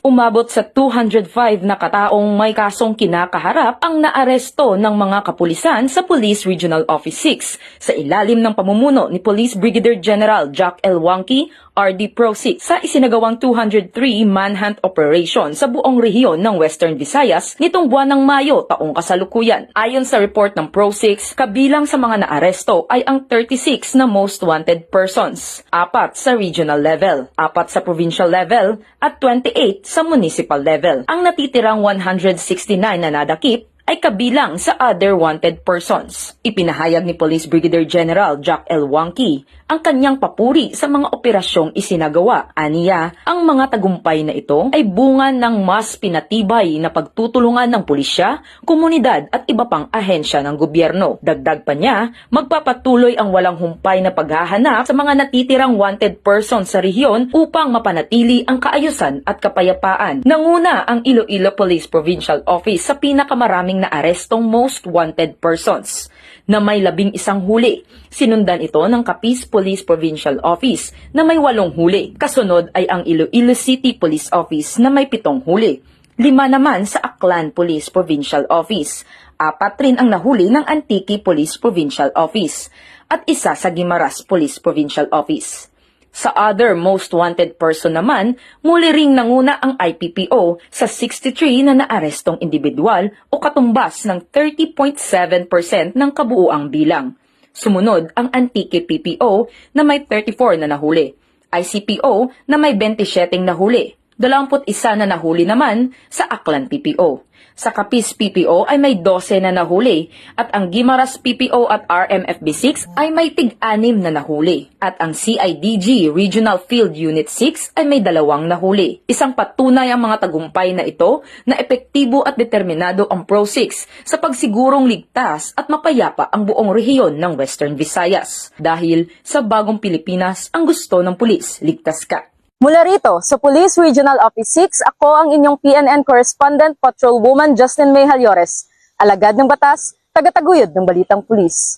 Umabot sa 205 na kataong may kasong kinakaharap ang naaresto ng mga kapulisan sa Police Regional Office 6 sa ilalim ng pamumuno ni Police Brigadier General Jack L. Wangki, RD Pro 6 sa isinagawang 203 manhunt operation sa buong rehiyon ng Western Visayas nitong buwan ng Mayo taong kasalukuyan. Ayon sa report ng Pro 6, kabilang sa mga naaresto ay ang 36 na most wanted persons, 4 sa regional level, 4 sa provincial level at 28 sa municipal level. Ang natitirang 169 na nadakip ay kabilang sa other wanted persons. Ipinahayag ni Police Brigadier General Jack L. Wangki ang kanyang papuri sa mga operasyong isinagawa. Aniya, ang mga tagumpay na ito ay bunga ng mas pinatibay na pagtutulungan ng pulisya, komunidad at iba pang ahensya ng gobyerno. Dagdag pa niya, magpapatuloy ang walang humpay na paghahanap sa mga natitirang wanted persons sa rehiyon upang mapanatili ang kaayusan at kapayapaan. Nanguna ang Iloilo Police Provincial Office sa pinakamaraming na arestong most wanted persons na may 11 huli. Sinundan ito ng Capiz Police Provincial Office na may 8 huli. Kasunod ay ang Iloilo City Police Office na may 7 huli. 5 naman sa Aklan Police Provincial Office. 4 rin ang nahuli ng Antique Police Provincial Office at 1 sa Guimaras Police Provincial Office. Sa other most wanted person naman, muli ring nanguna ang IPPO sa 63 na naarestong individual o katumbas ng 30.7% ng kabuuang bilang. Sumunod ang Antique PPO na may 34 na nahuli, ICPO na may 27 nahuli, 21 na nahuli naman sa Aklan PPO. Sa Capiz PPO ay may 12 na nahuli at ang Guimaras PPO at RMFB6 ay may tig-6 na nahuli at ang CIDG Regional Field Unit 6 ay may 2 nahuli. Isang patunay ang mga tagumpay na ito na epektibo at determinado ang Pro 6 sa pagsigurong ligtas at mapayapa ang buong rehiyon ng Western Visayas. Dahil sa bagong Pilipinas ang gusto ng pulis, ligtas ka. Mula rito, sa Police Regional Office 6, ako ang inyong PNN Correspondent Patrolwoman Justin May Halyores, alagad ng batas, tagataguyod ng Balitang Pulis.